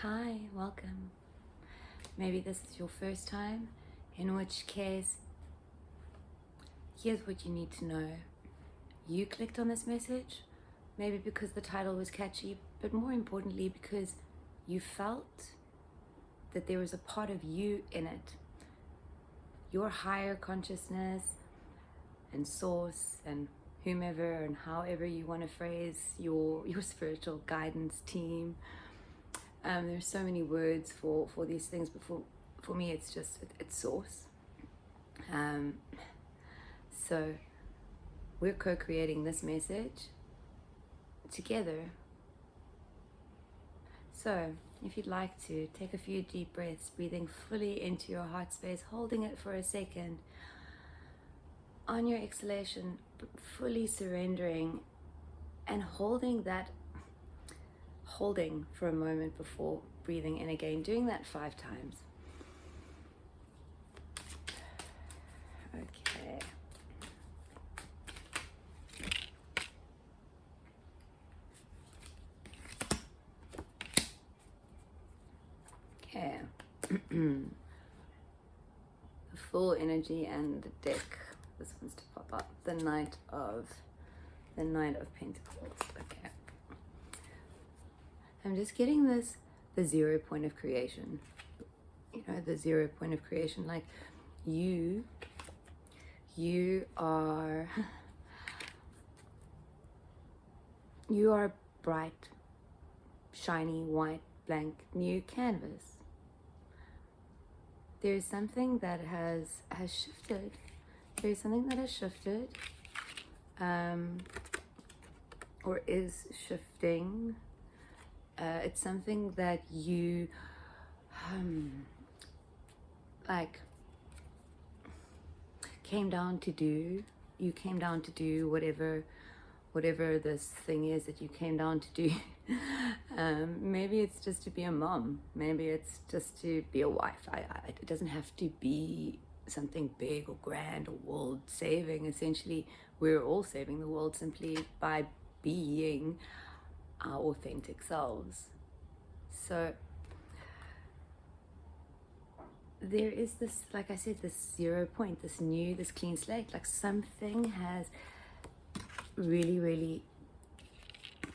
Hi, welcome. Maybe this is your first time, in which case, here's what you need to know. You clicked on this message, maybe because the title was catchy, but more importantly, because you felt that there was a part of you in it. Your higher consciousness and source and whomever and however you want to phrase your spiritual guidance team. There's so many words for these things, but for me it's just it's source. So we're co-creating this message together. So if you'd like to take a few deep breaths, breathing fully into your heart space, holding it for a second. On your exhalation, fully surrendering and holding for a moment before breathing in again, doing that 5 times. Okay. Okay. The full energy and the deck. This one's to pop up. The Knight of Pentacles. Okay. I'm just getting this, the 0 point of creation. You know, the 0 point of creation. Like you are bright, shiny, white, blank, new canvas. There's something that has shifted. There's something that has shifted, or is shifting. It's something that you came down to do. You came down to do whatever this thing is that you came down to do. Maybe it's just to be a mom. Maybe it's just to be a wife. It doesn't have to be something big or grand or world saving. Essentially, we're all saving the world simply by being our authentic selves. So there is this, like I said, this 0 point, this clean slate. Like something has really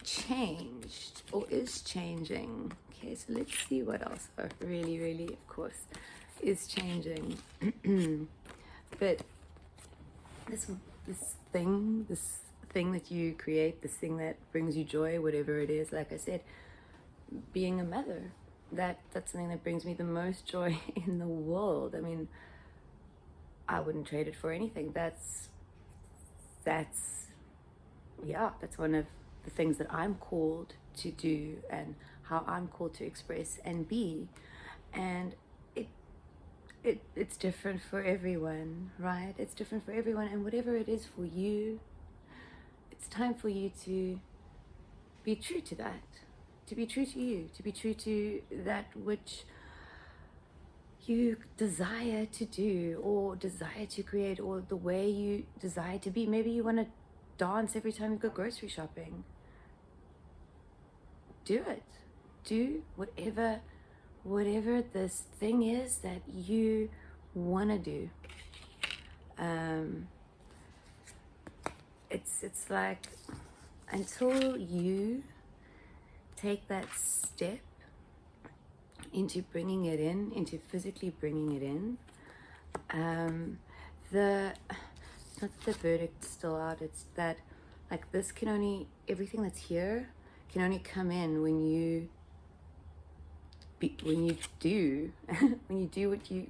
changed or is changing. Okay, so let's see what else really of course is changing. But this thing that you create, this thing that brings you joy, whatever it is, like I said, being a mother, that's something that brings me the most joy in the world. I mean, I wouldn't trade it for anything. That's one of the things that I'm called to do and how I'm called to express and be. And it's different for everyone, right? It's different for everyone, and whatever it is for you, it's time for you to be true to that, to be true to you, to be true to that which you desire to do or desire to create, or the way you desire to be. Maybe you want to dance every time you go grocery shopping. Do it. Do whatever this thing is that you want to do. It's like, until you take that step into bringing it in, into physically bringing it in, it's not that the verdict's still out, it's that like this can only, everything that's here can only come in when you do when you do what you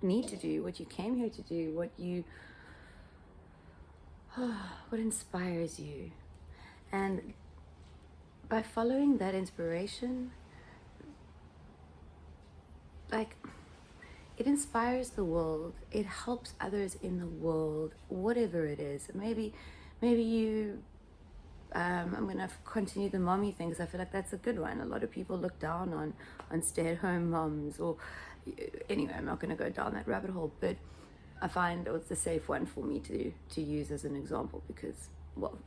need to do, what you came here to do, what inspires you. And by following that inspiration, like, it inspires the world, it helps others in the world, whatever it is. Maybe you I'm gonna continue the mommy thing because I feel like that's a good one. A lot of people look down on stay-at-home moms, or anyway, I'm not gonna go down that rabbit hole, but I find it's a safe one for me to use as an example, because, well,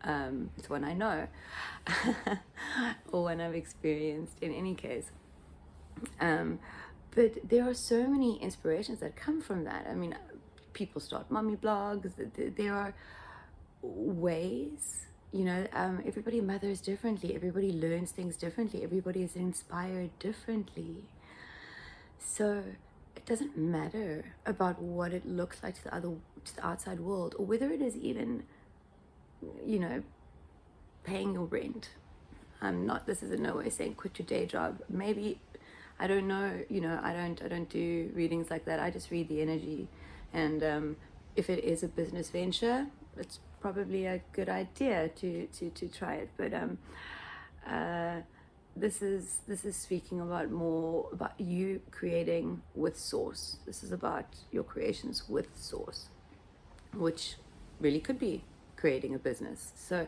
It's one I know, or one I've experienced in any case. But there are so many inspirations that come from that. I mean, people start mommy blogs. There are ways, everybody mothers differently. Everybody learns things differently. Everybody is inspired differently. So it doesn't matter about what it looks like to the outside world, or whether it is even, paying your rent. This is in no way saying quit your day job. Maybe, I don't know, I don't do readings like that. I just read the energy. And if it is a business venture, it's probably a good idea to try it. But this is speaking about more about you creating with source. This is about your creations with source, which really could be creating a business. So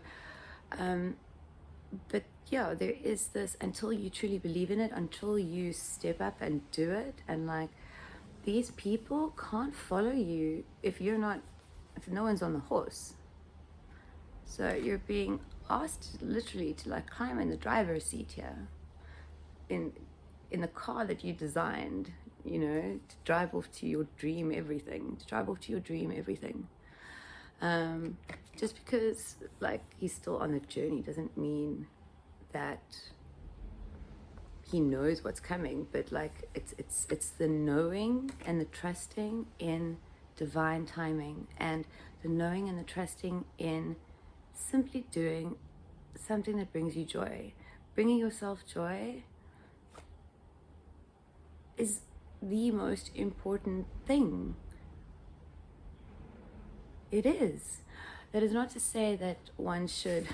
but yeah, there is this, until you truly believe in it, until you step up and do it. And like, these people can't follow you if no one's on the horse. So you're being asked literally to like climb in the driver's seat here, in the car that you designed, to drive off to your dream everything. Just because like he's still on the journey doesn't mean that he knows what's coming. But like, it's the knowing and the trusting in divine timing, and the knowing and the trusting in simply doing something that brings you joy. Bringing yourself joy is the most important thing. It is. That is not to say that one should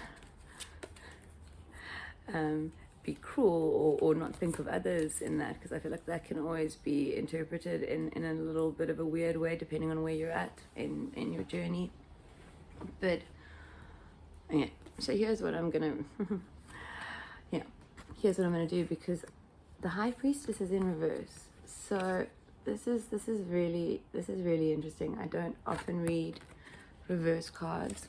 be cruel or not think of others in that, because I feel like that can always be interpreted in a little bit of a weird way depending on where you're at in your journey. But yeah, so here's what I'm gonna here's what I'm gonna do, because the High Priestess is in reverse. So this is really interesting. I don't often read reverse cards,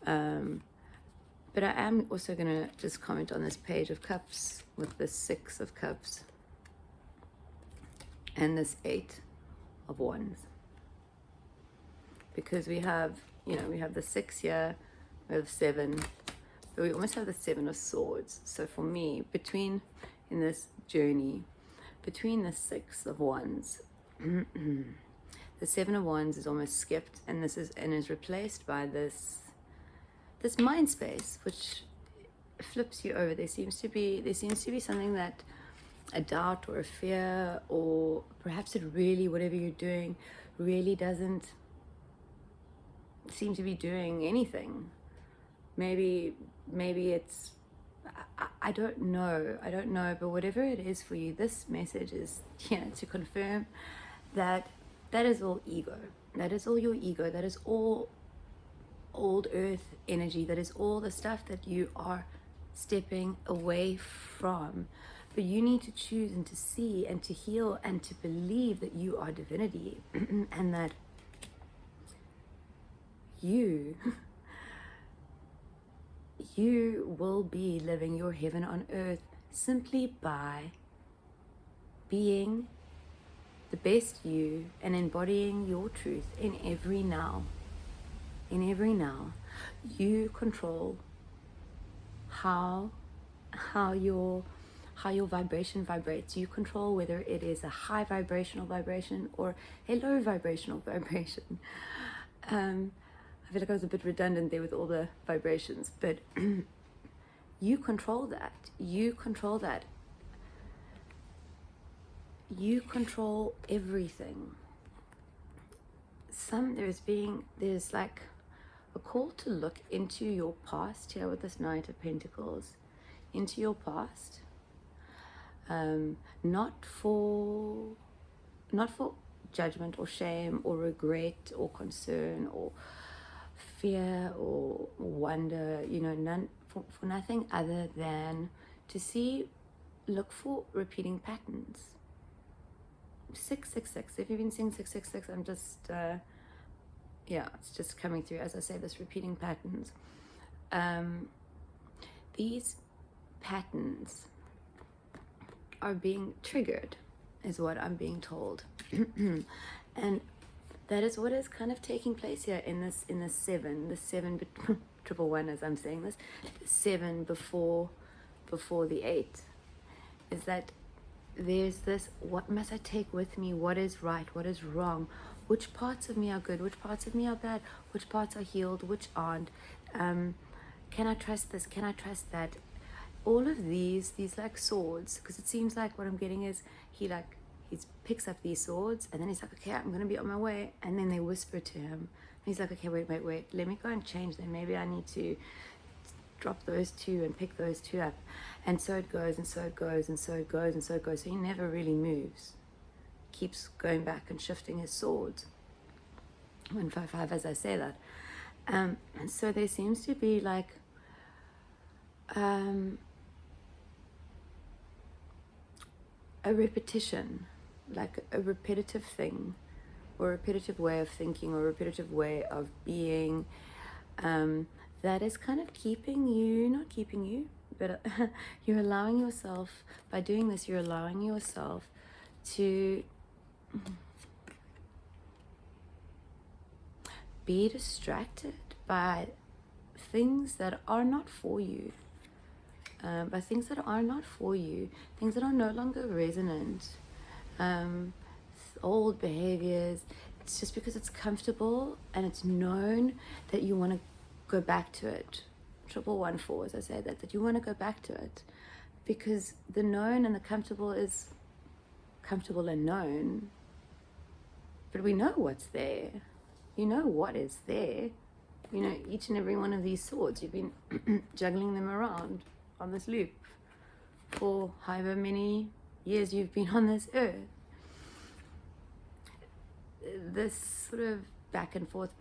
but I am also gonna just comment on this Page of Cups with the Six of Cups and this Eight of Wands, because we have the Six here, we have Seven, but we almost have the Seven of Swords. So for me, in this journey, between the Six of Wands, the Seven of Wands is almost skipped, and is replaced by this mind space, which flips you over. There seems to be something that, a doubt or a fear, or perhaps it really, whatever you're doing, really doesn't seem to be doing anything. Maybe it's, I don't know, but whatever it is for you, this message is to confirm that is all ego. That is all your ego. That is all old earth energy. That is all the stuff that you are stepping away from. But you need to choose and to see and to heal and to believe that you are divinity and that you will be living your heaven on earth simply by being the best you and embodying your truth in every now. You control how your vibration vibrates. You control whether it is a high vibrational vibration or a low vibrational vibration. I feel like I was a bit redundant there with all the vibrations, but you control that. You control everything. There's like a call to look into your past here with this Knight of Pentacles, into your past, not for judgment or shame or regret or concern or fear or wonder, for nothing other than to look for repeating patterns. 666. If you've been seeing 666, I'm just yeah, it's just coming through, as I say, this repeating patterns. These patterns are being triggered, is what I'm being told. And that is what is kind of taking place here in this seven, triple one, as I'm saying this, the seven before the 8, is that there's this, what must I take with me? What is right? What is wrong? Which parts of me are good? Which parts of me are bad? Which parts are healed? Which aren't? Can I trust this? Can I trust that? All of these like swords, because it seems like what I'm getting is he picks up these swords, and then he's like, okay, I'm going to be on my way. And then they whisper to him. And he's like, okay, wait. Let me go and change them. Maybe I need to drop those 2 and pick those 2 up. And so it goes, and so it goes, and so it goes, and so it goes. So he never really moves. Keeps going back and shifting his swords. 155, as I say that. And so there seems to be like a repetition, like a repetitive thing, or a repetitive way of thinking, or a repetitive way of being, that is kind of keeping you, not keeping you, but you're allowing yourself, by doing this, you're allowing yourself to be distracted by things that are not for you. By things that are not for you, things that are no longer resonant, old behaviors. It's just because it's comfortable and it's known that you want to go back to it. 1114, as I say that you want to go back to it, because the known and the comfortable is comfortable and known, but we know what's there. You know what is there. You know each and every one of these swords. You've been juggling them around on this loop for however many years you've been on this earth. This sort of back and forth,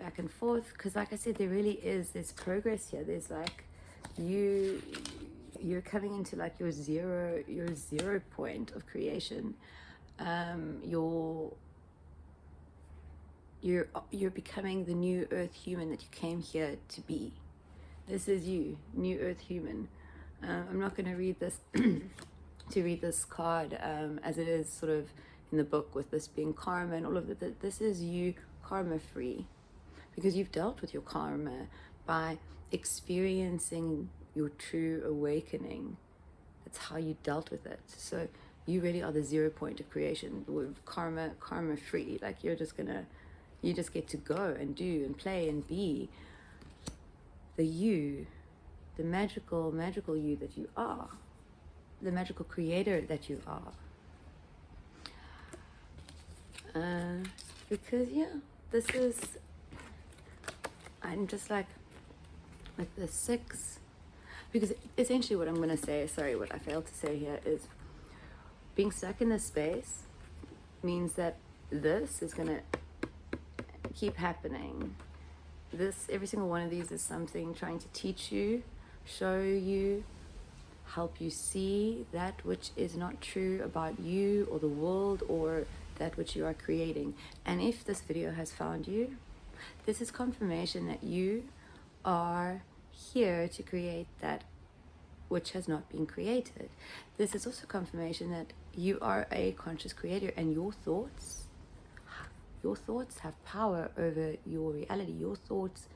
because like I said, there's progress here. There's like you're coming into like your zero point of creation. You're becoming the new earth human that you came here to be. This is you, new earth human. I'm not going to read this to read this card as it is sort of in the book, with this being karma and all of that. This is you karma free, because you've dealt with your karma by experiencing your true awakening. That's how you dealt with it. So you really are the 0 point of creation, with karma free. Like you just get to go and do and play and be the you, the magical you that you are, the magical creator that you are. Because this is, I'm just like with the 6, because essentially what I'm going to say, what I failed to say here is, being stuck in this space means that this is going to keep happening. Every single one of these is something trying to teach you, show you, help you see that which is not true about you or the world or that which you are creating. And if this video has found you, this is confirmation that you are here to create that which has not been created. This is also confirmation that you are a conscious creator, and your thoughts have power over your reality. Your thoughts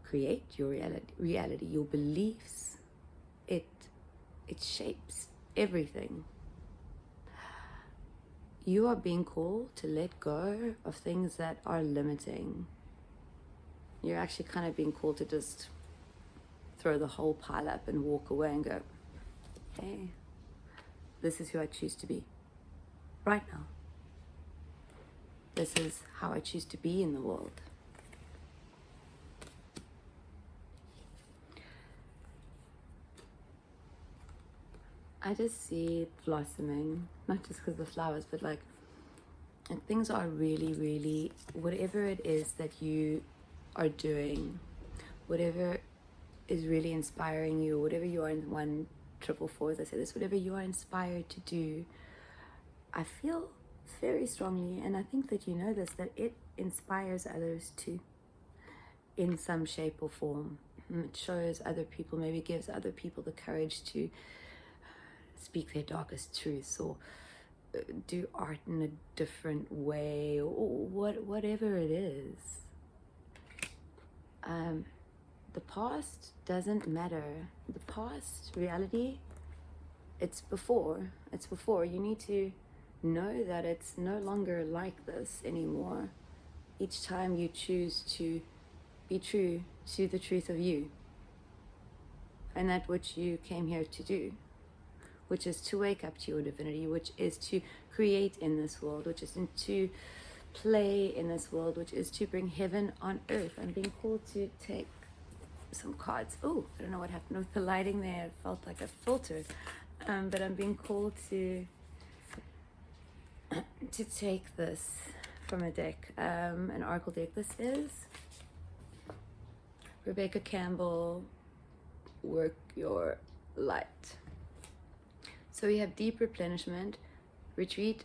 create your reality. Your beliefs, it shapes everything. You are being called to let go of things that are limiting. You're actually kind of being called to just throw the whole pile up and walk away and go, hey, this is who I choose to be right now. This is how I choose to be in the world. I just see it blossoming, not just because of the flowers, but like, and things are really, really, whatever it is that you are doing, whatever is really inspiring you, whatever you are in 1444, as I say this, whatever you are inspired to do, I feel very strongly, and I think that you know this, that inspires others too, in some shape or form. It shows other people, maybe gives other people the courage to speak their darkest truths, or do art in a different way, or whatever it is. The past doesn't matter. The past reality, it's before. You need to know that it's no longer like this anymore. Each time you choose to be true to the truth of you and that which you came here to do, which is to wake up to your divinity, which is to create in this world, which is to play in this world, which is to bring heaven on earth. I'm being called to take some cards. Oh, I don't know what happened with the lighting there. It felt like a filter. But I'm being called to take this from a deck, an oracle deck. This is Rebecca Campbell, Work Your Light. So we have deep replenishment, retreat,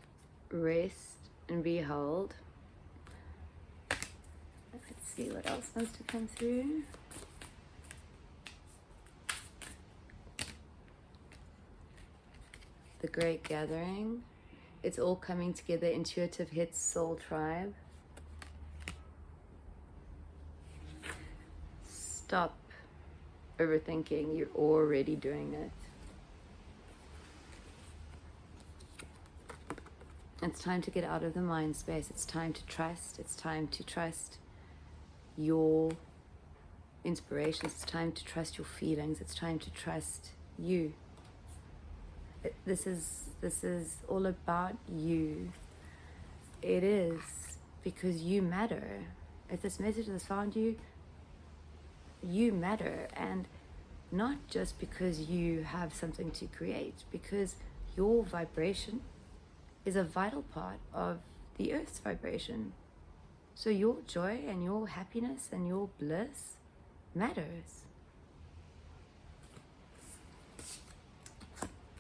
rest, and behold. Let's see what else wants to come through. The Great Gathering. It's all coming together. Intuitive hits, Soul Tribe. Stop overthinking. You're already doing it. It's time to get out of the mind space. It's time to trust. It's time to trust your inspirations. It's time to trust your feelings. It's time to trust you. This is all about you. It is, because you matter. If this message has found you, you matter. And not just because you have something to create, because your vibration is a vital part of the earth's vibration. So your joy and your happiness and your bliss matters.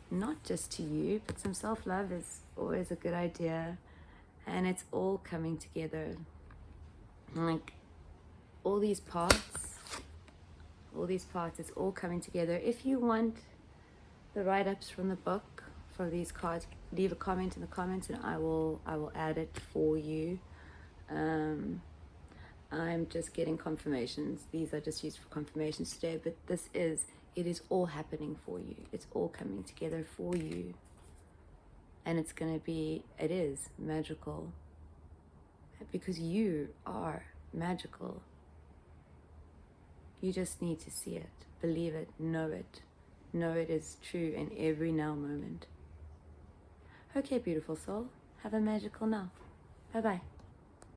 Not just to you, but some self-love is always a good idea. And it's all coming together. Like all these parts, it's all coming together. If you want the write-ups from the book for these cards, leave a comment in the comments and I will add it for you. I'm just getting confirmations. These are just used for confirmations today, but it is all happening for you. It's all coming together for you. And it is magical. Because you are magical. You just need to see it, believe it, know it. Know it is true in every now moment. Okay, beautiful soul. Have a magical now. Bye-bye.